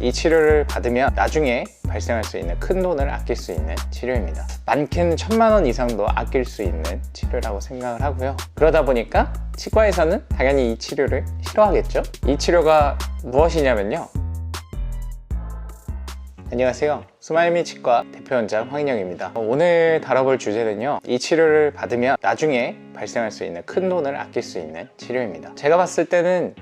이 치료를 받으면 나중에 발생할 수 있는 큰 돈을 아낄 수 있는 치료입니다. 많게는 1000만 원 이상도 아낄 수 있는 치료라고 생각을 하고요. 그러다 보니까 치과에서는 당연히 이 치료를 싫어하겠죠. 이 치료가 무엇이냐면요, 안녕하세요, 스마일미 치과 대표원장 황인영입니다. 오늘 다뤄볼 주제는요, 이 치료를 받으면 나중에 발생할 수 있는 큰 돈을 아낄 수 있는 치료입니다. 제가 봤을 때는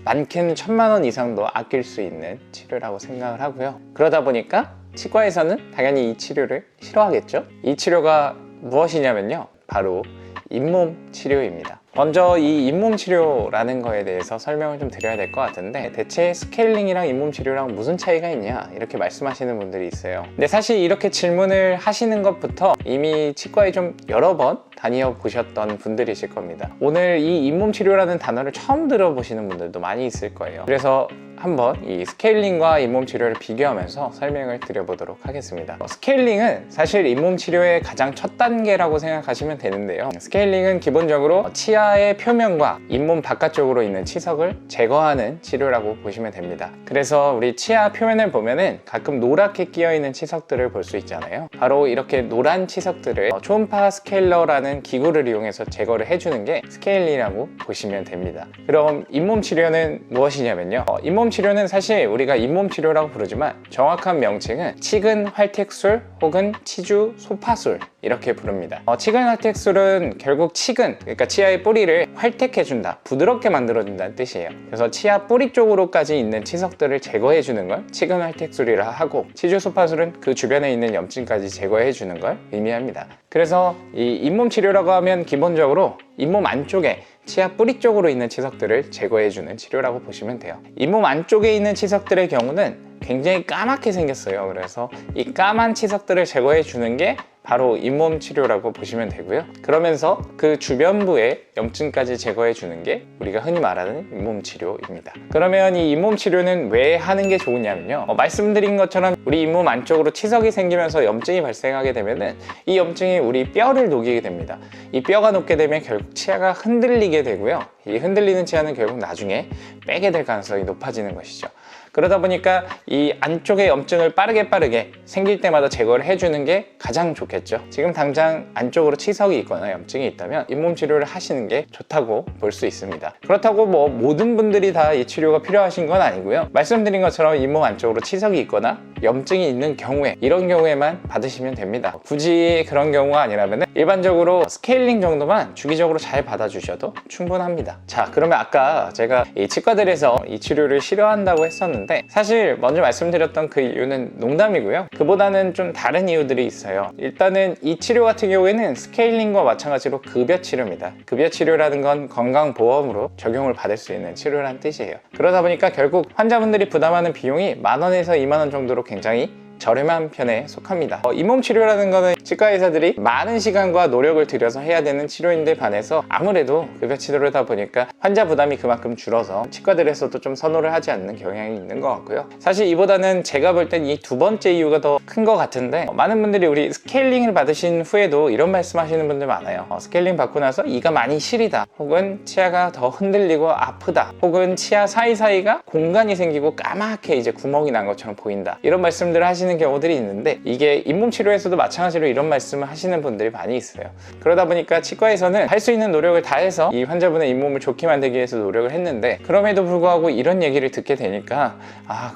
많게는 1000만 원 이상도 아낄 수 있는 치료라고 생각을 하고요. 그러다 보니까 치과에서는 당연히 이 치료를 싫어하겠죠. 이 치료가 무엇이냐면요, 바로 잇몸 치료입니다. 먼저 이 잇몸 치료라는 거에 대해서 설명을 좀 드려야 될 것 같은데, 대체 스케일링이랑 잇몸 치료랑 무슨 차이가 있냐 이렇게 말씀하시는 분들이 있어요. 근데 사실 이렇게 질문을 하시는 것부터 이미 치과에 좀 여러 번 다녀 보셨던 분들이실 겁니다. 오늘 이 잇몸 치료라는 단어를 처음 들어보시는 분들도 많이 있을 거예요. 그래서 한번 이 스케일링과 잇몸 치료를 비교하면서 설명을 드려보도록 하겠습니다. 스케일링은 사실 잇몸 치료의 가장 첫 단계라고 생각하시면 되는데요, 스케일링은 기본적으로 치아의 표면과 잇몸 바깥쪽으로 있는 치석을 제거하는 치료라고 보시면 됩니다. 그래서 우리 치아 표면을 보면은 가끔 노랗게 끼어있는 치석들을 볼 수 있잖아요. 바로 이렇게 노란 치석들을 초음파 스케일러라는 기구를 이용해서 제거를 해주는 게 스케일링이라고 보시면 됩니다. 그럼 잇몸 치료는 무엇이냐면요, 잇몸 치료는 사실 우리가 잇몸 치료라고 부르지만 정확한 명칭은 치근 활택술 혹은 치주 소파술 이렇게 부릅니다. 치근 활택술은 결국 치근, 그러니까 치아의 뿌리를 활택해준다, 부드럽게 만들어준다는 뜻이에요. 그래서 치아 뿌리 쪽으로까지 있는 치석들을 제거해주는 걸 치근 활택술이라 하고, 치주 소파술은 그 주변에 있는 염증까지 제거해주는 걸 의미합니다. 그래서 이 잇몸 치료라고 하면 기본적으로 잇몸 안쪽에 치아 뿌리 쪽으로 있는 치석들을 제거해주는 치료라고 보시면 돼요. 잇몸 안쪽에 있는 치석들의 경우는 굉장히 까맣게 생겼어요. 그래서 이 까만 치석들을 제거해주는 게 바로 잇몸 치료라고 보시면 되고요. 그러면서 그 주변부의 염증까지 제거해 주는 게 우리가 흔히 말하는 잇몸 치료입니다. 그러면 이 잇몸 치료는 왜 하는 게 좋으냐면요, 말씀드린 것처럼 우리 잇몸 안쪽으로 치석이 생기면서 염증이 발생하게 되면은 이 염증이 우리 뼈를 녹이게 됩니다. 이 뼈가 녹게 되면 결국 치아가 흔들리게 되고요, 이 흔들리는 치아는 결국 나중에 빼게 될 가능성이 높아지는 것이죠. 그러다 보니까 이 안쪽의 염증을 빠르게 생길 때마다 제거를 해주는 게 가장 좋겠죠. 지금 당장 안쪽으로 치석이 있거나 염증이 있다면 잇몸 치료를 하시는 게 좋다고 볼 수 있습니다. 그렇다고 뭐 모든 분들이 다 이 치료가 필요하신 건 아니고요, 말씀드린 것처럼 잇몸 안쪽으로 치석이 있거나 염증이 있는 경우에, 이런 경우에만 받으시면 됩니다. 굳이 그런 경우가 아니라면 일반적으로 스케일링 정도만 주기적으로 잘 받아주셔도 충분합니다. 자, 그러면 아까 제가 이 치과들에서 이 치료를 싫어한다고 했었는데, 사실 먼저 말씀드렸던 그 이유는 농담이고요, 그보다는 좀 다른 이유들이 있어요. 일단은 이 치료 같은 경우에는 스케일링과 마찬가지로 급여 치료입니다. 급여 치료라는 건 건강보험으로 적용을 받을 수 있는 치료라는 뜻이에요. 그러다 보니까 결국 환자분들이 부담하는 비용이 10,000원에서 20,000원 정도로 굉장히 저렴한 편에 속합니다. 잇몸 치료라는 거는 치과 의사들이 많은 시간과 노력을 들여서 해야 되는 치료인데 반해서 아무래도 급여 치료다 보니까 환자 부담이 그만큼 줄어서 치과들에서도 좀 선호를 하지 않는 경향이 있는 것 같고요. 사실 이보다는 제가 볼 땐 이 두 번째 이유가 더 큰 것 같은데, 많은 분들이 우리 스케일링을 받으신 후에도 이런 말씀 하시는 분들 많아요. 스케일링 받고 나서 이가 많이 시리다, 혹은 치아가 더 흔들리고 아프다, 혹은 치아 사이사이가 공간이 생기고 까맣게 이제 구멍이 난 것처럼 보인다, 이런 말씀들을 하시는 경우들이 있는데, 이게 잇몸 치료에서도 마찬가지로 이런 말씀을 하시는 분들이 많이 있어요. 그러다 보니까 치과에서는 할 수 있는 노력을 다해서 이 환자분의 잇몸을 좋게 만들기 위해서 노력을 했는데, 그럼에도 불구하고 이런 얘기를 듣게 되니까,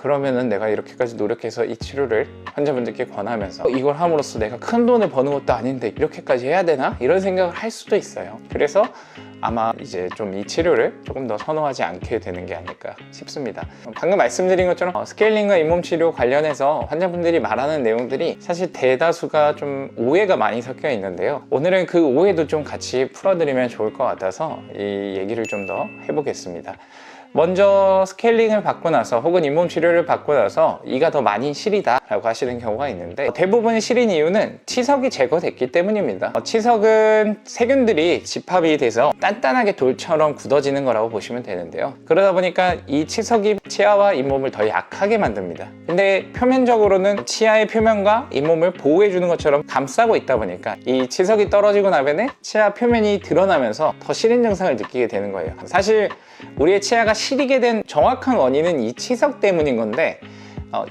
그러면은 내가 이렇게까지 노력해서 이 치료를 환자분들께 권하면서 이걸 함으로써 내가 큰 돈을 버는 것도 아닌데 이렇게까지 해야 되나? 이런 생각을 할 수도 있어요. 그래서 아마 이제 좀 이 치료를 조금 더 선호하지 않게 되는 게 아닐까 싶습니다. 방금 말씀드린 것처럼 스케일링과 잇몸 치료 관련해서 환자분들이 말하는 내용들이 사실 대다수가 좀 오해가 많이 섞여 있는데요, 오늘은 그 오해도 좀 같이 풀어드리면 좋을 것 같아서 이 얘기를 좀 더 해보겠습니다. 먼저 스케일링을 받고 나서 혹은 잇몸 치료를 받고 나서 이가 더 많이 시리다 라고 하시는 경우가 있는데, 대부분 시린 이유는 치석이 제거됐기 때문입니다. 치석은 세균들이 집합이 돼서 단단하게 돌처럼 굳어지는 거라고 보시면 되는데요, 그러다 보니까 이 치석이 치아와 잇몸을 더 약하게 만듭니다. 근데 표면적으로는 치아의 표면과 잇몸을 보호해 주는 것처럼 감싸고 있다 보니까 이 치석이 떨어지고 나면 치아 표면이 드러나면서 더 시린 증상을 느끼게 되는 거예요. 사실 우리의 치아가 시리게 된 정확한 원인은 이 치석 때문인 건데,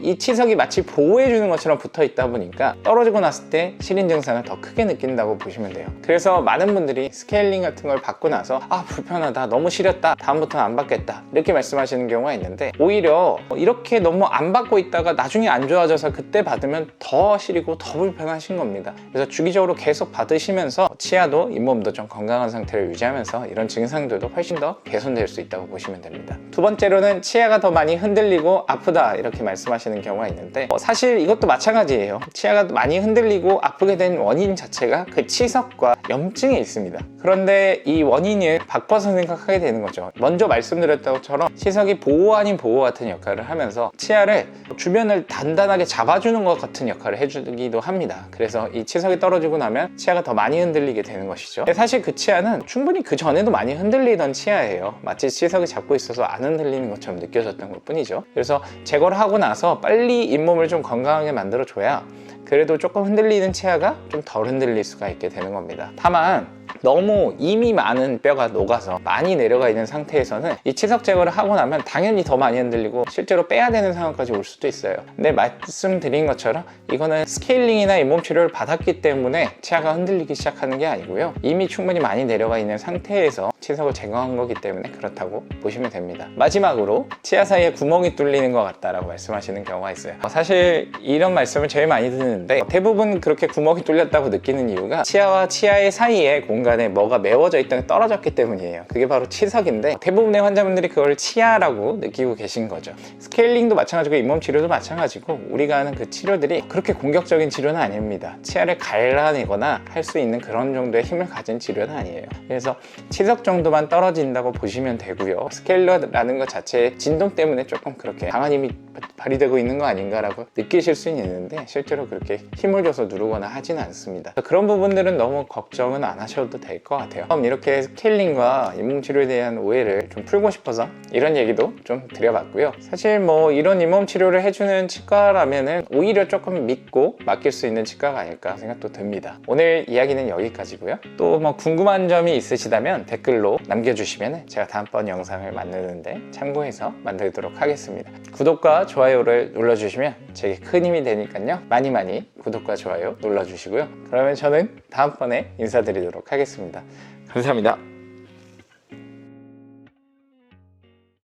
이 치석이 마치 보호해주는 것처럼 붙어 있다 보니까 떨어지고 났을 때 시린 증상을 더 크게 느낀다고 보시면 돼요. 그래서 많은 분들이 스케일링 같은 걸 받고 나서 불편하다, 너무 시렸다, 다음부터는 안 받겠다 이렇게 말씀하시는 경우가 있는데, 오히려 이렇게 너무 안 받고 있다가 나중에 안 좋아져서 그때 받으면 더 시리고 더 불편하신 겁니다. 그래서 주기적으로 계속 받으시면서 치아도 잇몸도 좀 건강한 상태를 유지하면서 이런 증상들도 훨씬 더 개선될 수 있다고 보시면 됩니다. 두 번째로는 치아가 더 많이 흔들리고 아프다 이렇게 말씀하시는 경우가 있는데, 사실 이것도 마찬가지예요. 치아가 많이 흔들리고 아프게 된 원인 자체가 그 치석과 염증에 있습니다. 그런데 이 원인을 바꿔서 생각하게 되는 거죠. 먼저 말씀드렸던 것처럼 치석이 보호 아닌 보호 같은 역할을 하면서 치아를 주변을 단단하게 잡아주는 것 같은 역할을 해주기도 합니다. 그래서 이 치석이 떨어지고 나면 치아가 더 많이 흔들리게 되는 것이죠. 사실 그 치아는 충분히 그 전에도 많이 흔들리던 치아예요. 마치 치석이 잡고 있어서 안 흔들리는 것처럼 느껴졌던 것 뿐이죠. 그래서 제거를 하고 나서 빨리 잇몸을 좀 건강하게 만들어줘야 그래도 조금 흔들리는 치아가 좀 덜 흔들릴 수가 있게 되는 겁니다. 다만 너무 이미 많은 뼈가 녹아서 많이 내려가 있는 상태에서는 이 치석 제거를 하고 나면 당연히 더 많이 흔들리고 실제로 빼야 되는 상황까지 올 수도 있어요. 근데 말씀드린 것처럼 이거는 스케일링이나 잇몸 치료를 받았기 때문에 치아가 흔들리기 시작하는 게 아니고요, 이미 충분히 많이 내려가 있는 상태에서 치석을 제거한 거기 때문에 그렇다고 보시면 됩니다. 마지막으로 치아 사이에 구멍이 뚫리는 것 같다라고 말씀하시는 경우가 있어요. 사실 이런 말씀을 제일 많이 듣는데, 대부분 그렇게 구멍이 뚫렸다고 느끼는 이유가 치아와 치아의 사이에 공간에 뭐가 메워져 있던 떨어졌기 때문이에요. 그게 바로 치석인데, 대부분의 환자분들이 그걸 치아라고 느끼고 계신 거죠. 스케일링도 마찬가지고 잇몸 치료도 마찬가지고, 우리가 하는 그 치료들이 그렇게 공격적인 치료는 아닙니다. 치아를 갈라내거나 할 수 있는 그런 정도의 힘을 가진 치료는 아니에요. 그래서 치석 정도만 떨어진다고 보시면 되고요, 스케일러라는 것 자체의 진동 때문에 조금 그렇게 강한 힘이 발휘되고 있는 거 아닌가라고 느끼실 수는 있는데, 실제로 그렇게 힘을 줘서 누르거나 하지는 않습니다. 그런 부분들은 너무 걱정은 안 하셔도 될 것 같아요. 그럼 이렇게 스케일링과 잇몸 치료에 대한 오해를 좀 풀고 싶어서 이런 얘기도 좀 드려봤고요. 사실 뭐 이런 잇몸 치료를 해주는 치과라면은 오히려 조금 믿고 맡길 수 있는 치과가 아닐까 생각도 듭니다. 오늘 이야기는 여기까지고요. 또 뭐 궁금한 점이 있으시다면 댓글로 남겨주시면 제가 다음번 영상을 만드는데 참고해서 만들도록 하겠습니다. 구독과 좋아요를 눌러주시면 제게 큰 힘이 되니까요, 많이 구독과 좋아요 눌러주시고요. 그러면 저는 다음번에 인사드리도록 하겠습니다. 감사합니다.